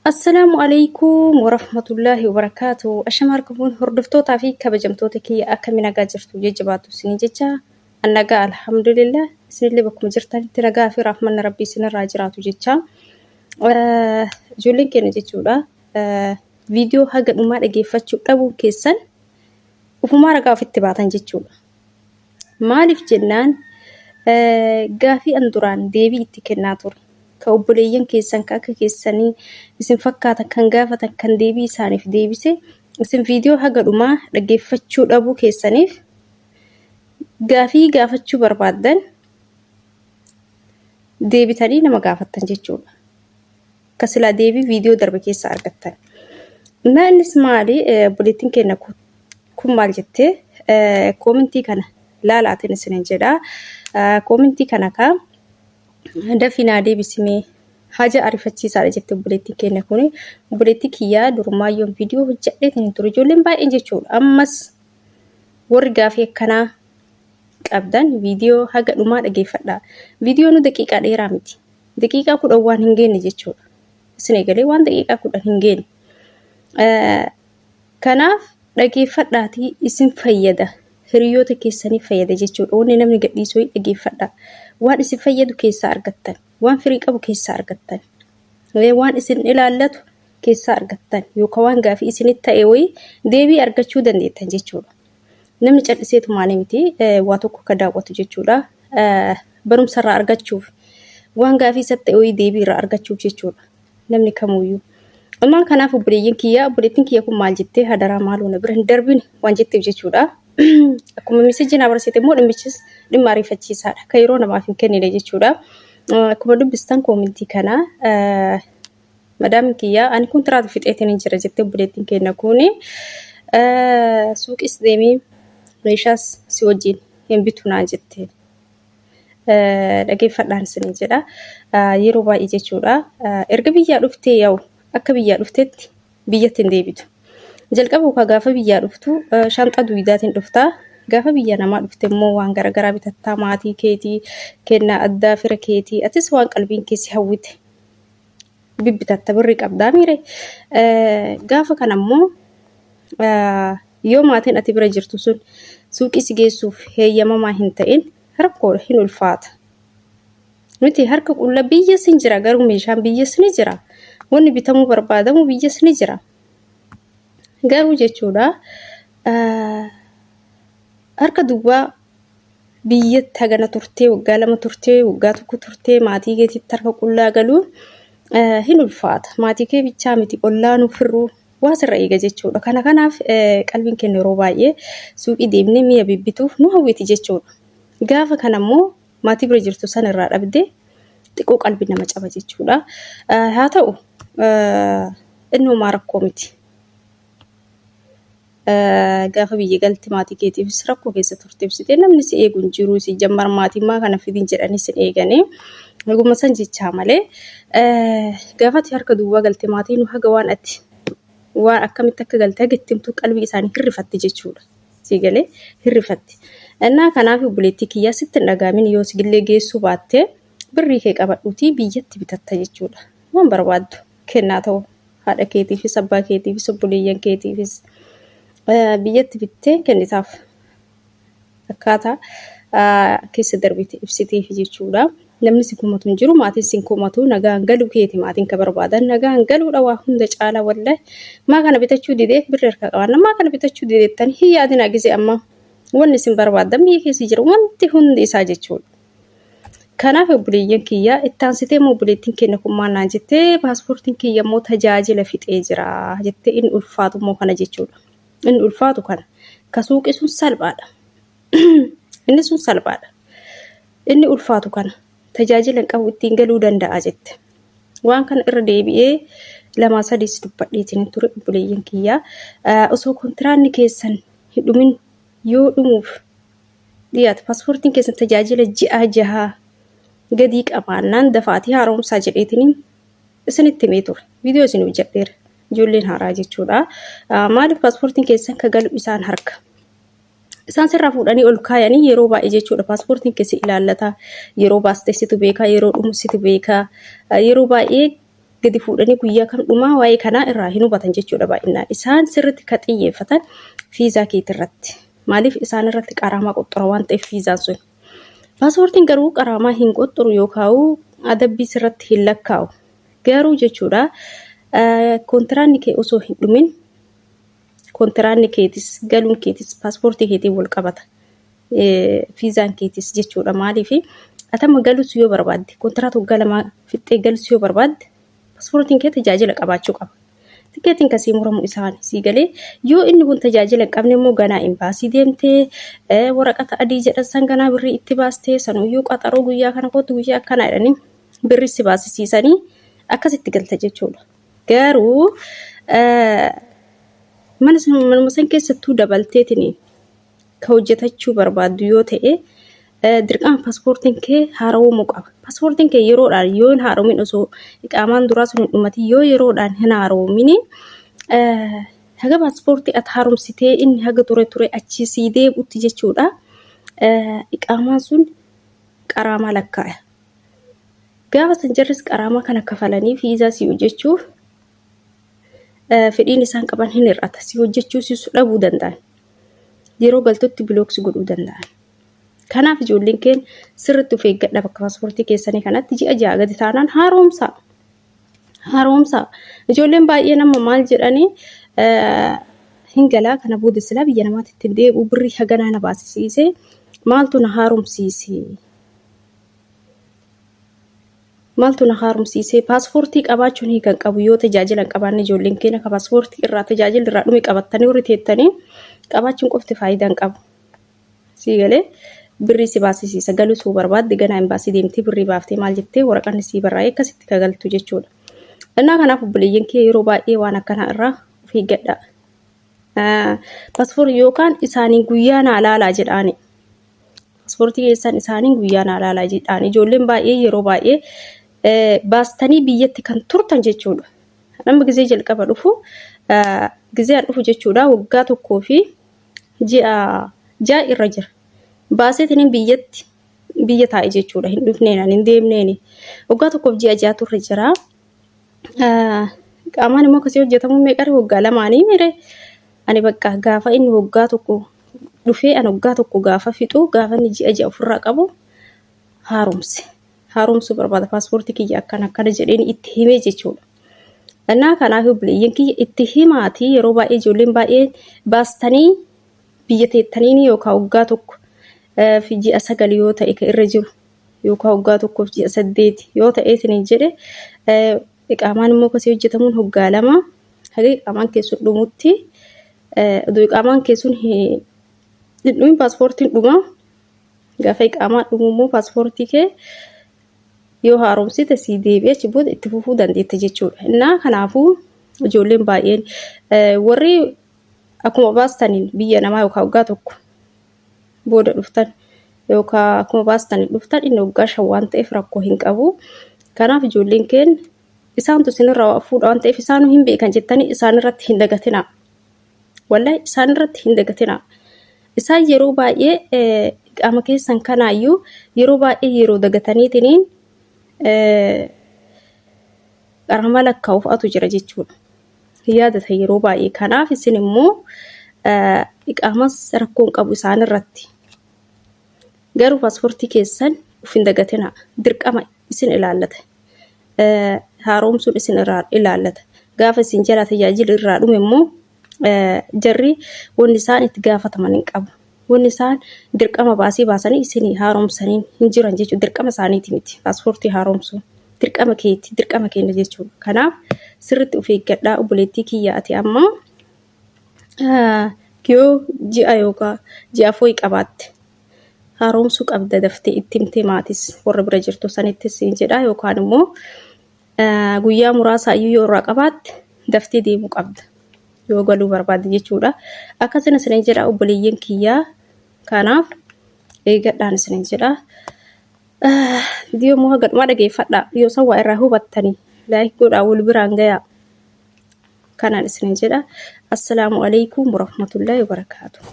Assalamu alaikum warahmatullahi wabarakatuh. Ashamarkamun hordoftoota fi kabajamtoota kiyya akka nagaa jirtu jajjabaatu isin jecha annagaa alhamdulillah isinillee bakkuma jirtanitti nagaa fi rahmanni rabbii isinirraa jiraatu jecha ijoolleen keenya jechuudha viidiyoo haga dhumaa dhageeffachuu dhabuun keessan ufumaa ragaa ofitti baatan jechuudha. Maaliif jennaan gaafii an duraan deebii itti kennaa ture. Ka obboleeyyan keessan ka akka keessanii isin fakkaatan kan gaafatan kan deebii isaaniif deebise isin viidiyoo haga dhumaa dhageeffachuu dhabuu keessaniif gaafii gaafachuu barbaadan deebitanii nama gaafattan jechuudha. Kasilaa deebii viidiyoo darbe keessa argattan. Innis maali obboleettiin keenya kun maal jettee koomentii kana laalaatiin isinin jedha. Koomentii kana kaa dafinaa deebisimee haja ariifachiisaadha jettee obboleettiin keenya kuni obboleettii kiyyaa durmaayyoon viidiyoo hojjedheetiin ture ijoolleen baay'een jechuudha. Ammas warri gaafii akkanaa qabdan viidiyoo haga dhumaa dhageeffadhaa. Viidiyoo nu daqiiqaa dheeraa miti. Daqiiqaa 10 waan hin geenye jechuudha. Isin eegalee waan daqiiqaa 10 hin geenye. Kanaaf dhageeffadhaatii isin fayyada. Hiriyoota keessanii fayyada jechuudha. Wanni namni gadhiisuu dhageeffadhaa. Waan isin fayyadu keessaa argattan, waan firii qabu keessaa argattan, waan isin ilaallatu keessaa argattan yookaan waan gaafii isinitti ta'e wayii deebii argachuu dandeettan jechuudha. Namni calliseetu maali miti waa tokko akka daawwatu jechuudha. Barumsarraa argachuuf waan gaafii isatti ta'e wayii deebii irraa argachuuf jechuudha. Namni kamuyyuu. Ammaan kanaaf obboleettiin kiyya kun maal jettee hadaraa maaloo bira hin darbine waan jetteef jechuudha. Akkuma miisajjiin abarsite immoo dhimmichis dhimma ariifachiisaadha. Kan yeroo namaaf hin kennine jechuudha. Akkuma dubbistan koomentii kana madaamni kiyyaa ani kuntiraata fixeetiin jira jettee obboleettiin keenya kuni suuqis deemee meeshaas si wajjin hin bitu naan jettee dhageeffadhaan isin jedha. Yeroo baay'ee jechuudha. Erga biyyaa dhuftee yaa'u akka biyyaa dhufteetti biyyatti hin deebitu. Jalqaba ka gaafa biyyaa dhuftu shanxaa duwidaatiin dhuftaa. Gaafa biyya namaa dhufte immoo waan garaagaraa bitattaa maatii keetii kennaa addaa fira keetii atis waan qalbiin keessi hawwite bibbitatta birri qabdaa miire. Gaafa kana immoo yoo maatiin ati bira jirtu sun suuqii si geessuuf heeyyamamaa hin ta'in rakkoodha hin ulfaata. Nuti harka qullaa biyyas hin jira garuu meeshaan biyyas ni jira. Wanni bitamuu barbaadamu biyyas ni jira. Garuu jechuudha harka duwwaa biyyatti hagana turtee waggaa 2 turtee waggaa 1 turtee maatii keetitti harka qullaa galuun hin ulfaata. Maatii kee bichaa miti ollaanuu firruu waa sirra eega jechuudha. Kanaaf qalbiin keenya yeroo baay'ee suuqii deemnee mi'a bibbituuf nu hawwiti jechuudha. Gaafa kana immoo maatii bira jirtu san irraa dhabdee xiqqoo qalbii nama caba jechuudha. Haa ta'u inni homaa rakkoo miti. Gaafa biyya galti maatii keetiifis rakkoo keessa turteebsitee namni si eegu hin jiru si jammar maatimmaa kana fidin jedhanii sin eeganii naguma san jechaa malee gaafati harka duwwaa galte maatiin haga waan akkamitti akka galte agattimtu qalbii isaanii hirrifatti jechuudha. Siigalee hirrifatti. Innaa kanaaf obboleettii kiyyaa sitti hin dhagaamin yoo sigillee geessuu baattee birrii kee qabadhuutii biyyatti bitatta jechuudha. Waan barbaaddu kennaa ta'u haadha keetiifis abbaa keetiifis obboleeyyan keetiifis. Biyyatti bittee kennitaaf akkaataa keessa darbite ibsiteef jechuudha. Namni si kumatu hin jiru maatiin si kumatu nagaan galuu keeti maatiin ka barbaadan nagaan galuudha waa hunda caala wallahi maa kana bitachuu dideef birri harka qaban maa kana bitachuu dideettan hin yaadina gisee amma wanni isin barbaadan biyya keessa jiru wanti hundi isaa jechuudha. Kanaaf obboleeyyan kiyyaa ittaansitee obboleettiin keenya kun maal naan jettee paaspoortiin kiyya immoo tajaajila fixee jira jettee inni ulfaatu immoo kana jechuudha. Inni ulfaatu kana ka suuqi sun salphaadha. Inni sun salphaadha. Inni ulfaatu kana tajaajila qabu ittiin galuu danda'a jette. Waan kana irra deebi'ee 2-3 dubbadheetiin ture obboleeyyan kiyyaa osoo kontiraanni keessan hin dhumin yoo dhumuuf dhiyaate paaspoortiin keessan tajaajila ji'a 6 gadii qabaannaan dafaatii haaromsaa jedheetiin isinitti himee ture. Viidiyoo isin hojjedheera. Ijoolleen haaraa jechuudha. Maaliif paaspoortiin keessan ka galu isaan harka. Isaan sirraa fuudhanii ol kaayanii yeroo baay'ee jechuudha paaspoortiin keessi ilaallata. Yeroo baastee situ beekaa, yeroo dhumu situ beekaa. Yeroo baay'ee gadi fuudhanii guyyaa kam dhumaa waa'ee kanaa irraa hin hubatan jechuudha baay'inaan. Isaan sirriitti kan xiyyeeffatan fiizaa keetii irratti. Maaliif isaan irratti qaraamaa qoxxora waan ta'eef fiizaan sun. Paaspoortiin garuu qaraamaa hin qoxxoru yookaan adabbii sirratti hin lakkaa'u. Garuu jechuudha kontiraanni kee osoo hin dhumin kontiraanni keetis galuun keetis paaspoortii keetiin wal qabata. Fiizaan keetis jechuudha maaliif atama galus yoo barbaadde kontiraata waggaa lama fixxee galus yoo barbaadde paaspoortiin kee tajaajila qabaachuu qaba. Tikeetiin kasii muramu isaanii sii galee yoo inni kun tajaajila hin qabne immoo ganaa imbaasii deemtee waraqata adii jedhan san ganaa birrii itti baastee sanuyyuu qaxaroo guyyaa kana kootu guyyaa akkanaa jedhanii birrii si baasisiisanii akkasitti galta jechuudha. Garuu manuma san keessattuu dabalteetiin ka hojjetachuu barbaaddu yoo ta'e dirqama paaspoortiin kee haarawwamuu qaba. Paaspoortiin kee yeroodhaan yoo hin haarommin osoo iqaamaan duraa sun hin dhumatin yoo yeroodhaan hin haarommin haga paaspoortii ati haaromsitee inni haga ture achi sii deebi'utti jechuudha. Iqaamaan sun qaraamaa lakkaa'e. Gaafa san jarris qaraamaa kana kafalanii fiizaa si hojjechuuf fedhiin isaan qaban hin hir'ata. Si hojjechuu si dhabuu danda'an. Yeroo galtutti bilooksi godhuu danda'an. Kanaaf ijoolleen keenya sirriitti of eeggadha bakka paaspoortii keessanii kanatti ji'a ja'a gadi taanaan haaromsaa. Ijoolleen baay'een amma maal jedhanii hin galaa kana booda silaa biyya namaatti ittiin deebi'u birrii haganaa na baasisiisee maaltu na haaromsiisee paaspoortii qabaachuun hiikan qabu yoo tajaajila hin qabaanne ijoolleen keenya ka paaspoortii irraa tajaajila irraa dhume qabattanii warri teettanii qabaachuun qofti faayidaa hin qabu. Sii galee birrii si baasisiisa galuu suu barbaadde ganaa imbaasii deemtee birrii baaftee maal jettee waraqaan sii barraa'ee akkasitti ka galtu jechuudha. Innaa kanaaf obboleeyyan kee yeroo baay'ee waan akkanaa irraa of eeggadha. Paaspoortii yookaan isaanii guyyaa naa laalaa jedhaani. Paaspoortii keessan isaanii guyyaa naa laalaa jedhaani. Ijoolleen baay'ee yeroo baay'ee baastanii biyyatti kan turtan jechuudha. Nama gizee jalqaba dhufu gizee dhufu jechuudha waggaa tokkoo fi ji'a irra jira. Baaseetiniin biyya taa'e jechuudha. Hin dhufneen hin deemneen waggaa tokkoof ji'a turre jira. Qaamaan immoo akkasii hojjetamu meeqarri waggaa lamaanii mire ani bakka gaafa inni waggaa tokko dhufee ani waggaa tokko gaafa fixu gaafa inni ji'a ofirraa qabu haaromsuu barbaada paaspoortii kiyya akkana jedheen itti himee jechuudha. Innaa kanaaf obboleeyyan kiyya itti himaatii yeroo baay'ee ijoolleen baay'ee baastanii biyya teettanii yookaan waggaa tokko fi ji'a 9 yoo ta'e kan irra jiru yookaan waggaa tokkoo fi ji'a 8 yoo ta'e isiniin jedhe iqaamaan immoo akkasii hojjetamuun waggaa 2 haga iqaamaan keessun dhumutti odoo iqaamaan keessun hin paaspoortiin dhuma gaafa iqaamaan dhumu immoo paaspoortii kee yoo haaromsite sii deebi'ee achi booda itti fufuu dandeetta jechuudha. Innaa kanaafuu ijoolleen baay'een warri akkuma baastaniin biyya namaa yookaan waggaa tokko booda dhuftan yookaan akkuma baastaniin dhuftan inni waggaa 5 waan ta'eef rakkoo hin qabu. Kanaaf ijoolleen keenya isaantu isinirraa fuudha waan ta'eef isaanuu hin beekan jettanii isaanirratti hin dagatinaa. Wallahi isaanirratti hin dagatinaa. Isaan yeroo baay'ee qaama keessan kanaayyuu yeroo baay'ee yeroo dagataniitiin qarama lakkaa'uuf atu jira jechuudha. Yaadata yeroo baay'ee kanaaf isin immoo iqaamas rakkoon qabu isaan irratti garuu paaspoortii keessan of hin dagatinaa dirqama isin ilaallata haaromsuun isin ilaallata gaafa isin jala tajaajila irraa dhume immoo jarri wanni isaan itti gaafataman hin qabu wanni isaan dirqama baasanii isin haaromsaniin hin jiran jechuudha dirqama isaaniiti miti paaspoortii haaromsuun dirqama keetti dirqama keenya jechuudha kanaaf sirriitti of eeggadhaa obboleettii kiyyaati amma yoo ji'a yookaan ji'a foyi qabaatte haaromsuu qabda daftee itti himtee maatis warra bira jirtu sanittis hin jedhaa yookaan immoo guyyaa muraasa iyyuu yoo irraa qabaatte daftee deemuu qabda yoo galuu barbaadde jechuudha akkasina isin jedhaa obboleeyyan kiyyaa kanaaf eeggadhaan isin jedhaa viidiyoo moo gadhuma dhageeffadhaa yoo san waa irraa hubattanii laayik godhaa wal biraan gayaa kanaan isin jedhaa assalaamu alaykum warahmatullaahi wabarakaatuh